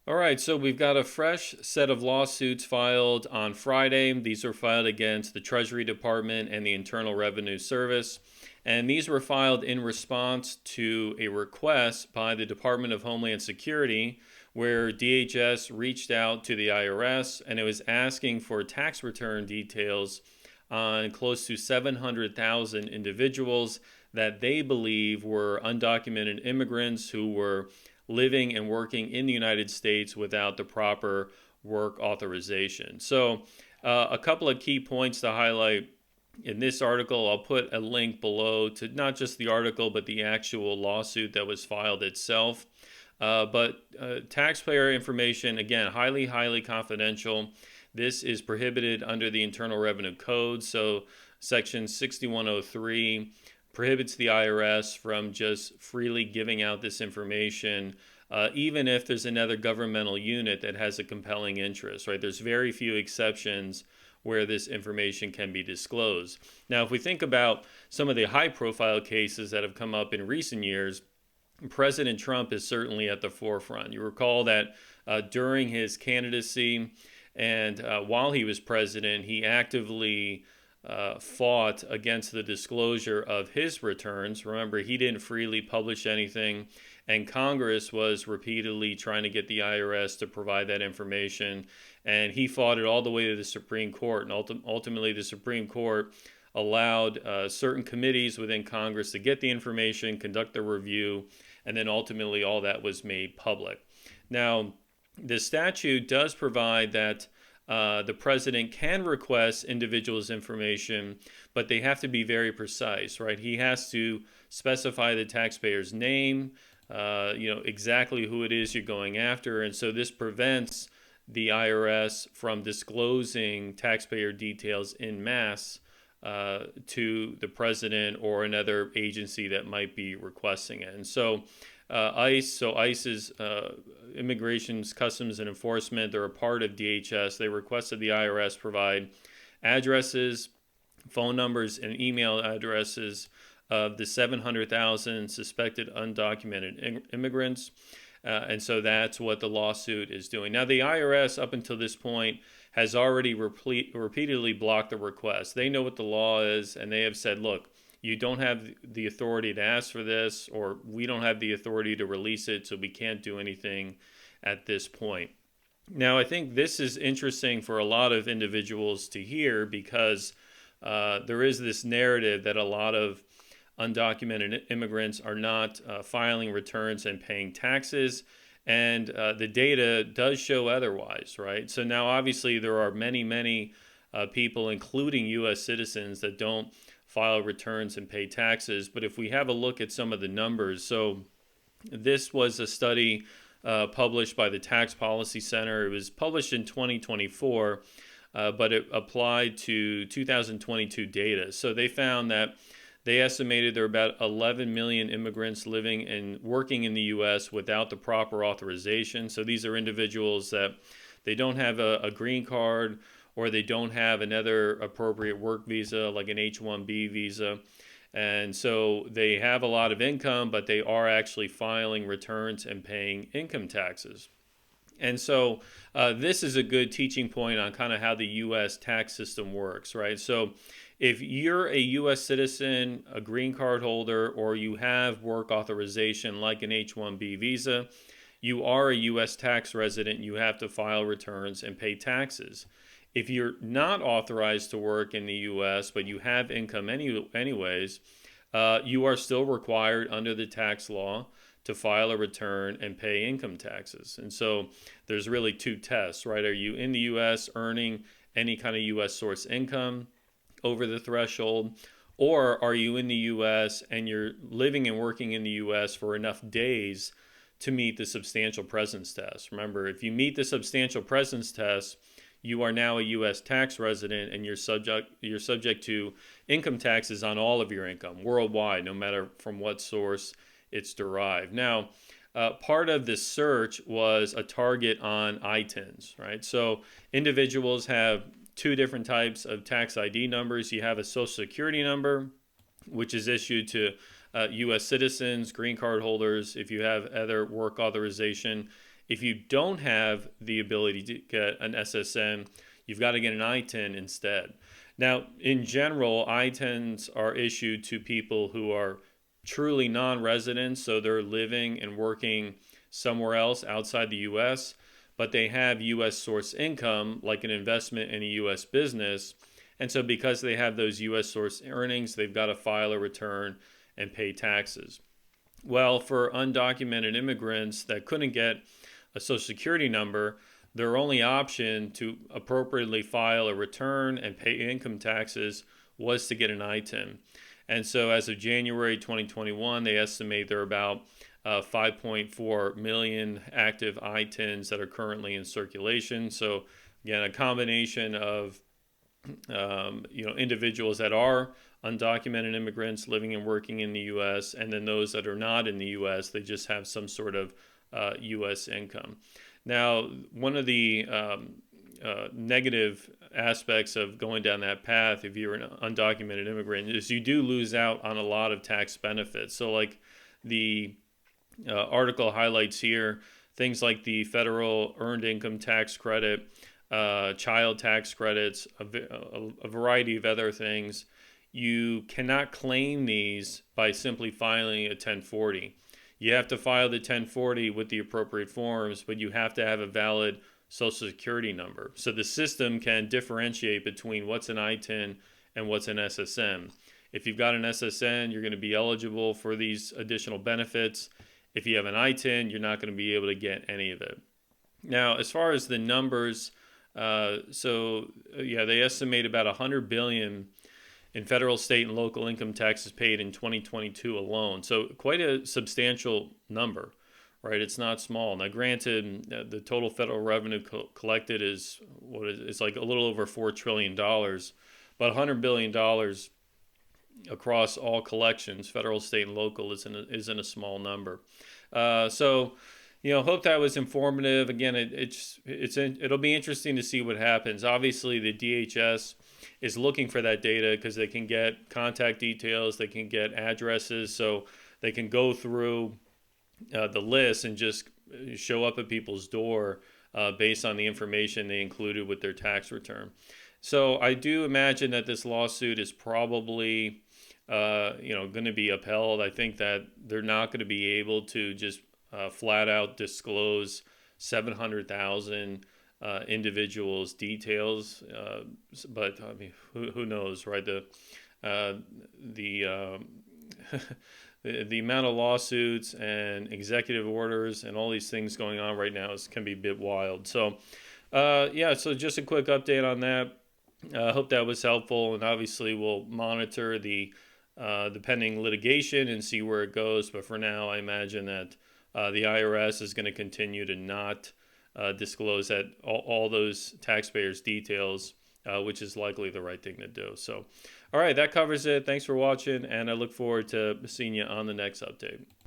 All right, so we've got a fresh set of lawsuits filed on Friday. These were filed against the Treasury Department and the Internal Revenue Service. And these were filed in response to a request by the Department of Homeland Security, where DHS reached out to the IRS and it was asking for tax return details on close to 700,000 individuals that they believe were undocumented immigrants who were living and working in the United States without the proper work authorization. So, a couple of key points to highlight in this article. I'll put a link below to not just the article, but the actual lawsuit that was filed itself. But taxpayer information, again, highly confidential. This is prohibited under the Internal Revenue Code. So, Section 6103 prohibits the IRS from just freely giving out this information, even if there's another governmental unit that has a compelling interest, right? There's very few exceptions where this information can be disclosed. Now, if we think about some of the high-profile cases that have come up in recent years, President Trump is certainly at the forefront. You recall that during his candidacy and while he was president, he actively fought against the disclosure of his returns. Remember, he didn't freely publish anything, and Congress was repeatedly trying to get the IRS to provide that information, and he fought it all the way to the Supreme Court, and ultimately the Supreme Court allowed certain committees within Congress to get the information, conduct the review, and then ultimately all that was made public. Now, the statute does provide that the president can request individuals' information, but they have to be very precise, right? He has to specify the taxpayer's name, exactly who it is you're going after. And so this prevents the IRS from disclosing taxpayer details en masse to the president or another agency that might be requesting it. And so ICE is Immigration's Customs and Enforcement. They're a part of DHS. They requested the IRS provide addresses, phone numbers, and email addresses of the 700,000 suspected undocumented immigrants. And so that's what the lawsuit is doing. Now, the IRS, up until this point, has already repeatedly blocked the request. They know what the law is, and they have said, look, you don't have the authority to ask for this, or we don't have the authority to release it, so we can't do anything at this point. Now, I think this is interesting for a lot of individuals to hear because there is this narrative that a lot of undocumented immigrants are not filing returns and paying taxes, and the data does show otherwise, right? So now, obviously, there are many people, including U.S. citizens, that don't file returns and pay taxes. But if we have a look at some of the numbers, so this was a study published by the Tax Policy Center. It was published in 2024, but it applied to 2022 data. So they found that they estimated there are about 11 million immigrants living and working in the U.S. without the proper authorization. So these are individuals that they don't have a green card, or they don't have another appropriate work visa like an H-1B visa. And so they have a lot of income, but they are actually filing returns and paying income taxes. And so this is a good teaching point on kind of how the U.S. tax system works, right? So if you're a U.S. citizen, a green card holder, or you have work authorization like an H-1B visa, you are a U.S. tax resident. You have to file returns and pay taxes. If you're not authorized to work in the U.S., but you have income anyways, you are still required under the tax law to file a return and pay income taxes. And so there's really two tests, right? Are you in the U.S. earning any kind of U.S. source income over the threshold, or are you in the U.S. and you're living and working in the U.S. for enough days to meet the substantial presence test? Remember, if you meet the substantial presence test, you are now a U.S. tax resident, and you're subject to income taxes on all of your income worldwide, no matter from what source it's derived. Now, part of this search was a target on ITINs, right? So individuals have two different types of tax ID numbers. You have a Social Security number, which is issued to U.S. citizens, green card holders. If you have other work authorization, If you don't have the ability to get an SSN, you've got to get an ITIN instead. Now, in general, ITINs are issued to people who are truly non-residents, so they're living and working somewhere else outside the U.S., but they have U.S. source income, like an investment in a U.S. business. And so because they have those U.S. source earnings, they've got to file a return and pay taxes. Well, for undocumented immigrants that couldn't get a Social Security number, their only option to appropriately file a return and pay income taxes was to get an ITIN. And so as of January 2021, they estimate there are about 5.4 million active ITINs that are currently in circulation. So again, a combination of individuals that are undocumented immigrants living and working in the U.S., and then those that are not in the U.S., they just have some sort of U.S. income. Now, one of the negative aspects of going down that path, if you're an undocumented immigrant, is you do lose out on a lot of tax benefits. So like the article highlights here, things like the federal earned income tax credit, child tax credits, a variety of other things. You cannot claim these by simply filing a 1040. You have to file the 1040 with the appropriate forms, but you have to have a valid Social Security number. So the system can differentiate between what's an ITIN and what's an SSN. If you've got an SSN, you're going to be eligible for these additional benefits. If you have an ITIN, you're not going to be able to get any of it. Now, as far as the numbers, they estimate about $100 billion in federal, state, and local income taxes paid in 2022 alone. So quite a substantial number, right? It's not small. Now, granted, the total federal revenue collected is it's like a little over $4 trillion, but $100 billion across all collections, federal, state, and local, isn't a small number. Hope that was informative. Again, it'll be interesting to see what happens. Obviously, the DHS is looking for that data because they can get contact details, they can get addresses, so they can go through the list and just show up at people's door based on the information they included with their tax return. So I do imagine that this lawsuit is probably going to be upheld. I think that they're not going to be able to just flat out disclose 700,000 individuals' details, but I mean, who knows, right? The amount of lawsuits and executive orders and all these things going on right now can be a bit wild. So, so just a quick update on that. I hope that was helpful, and obviously we'll monitor the pending litigation and see where it goes. But for now, I imagine that the IRS is going to continue to not disclose that all those taxpayers' details, which is likely the right thing to do. So, all right, that covers it. Thanks for watching, and I look forward to seeing you on the next update.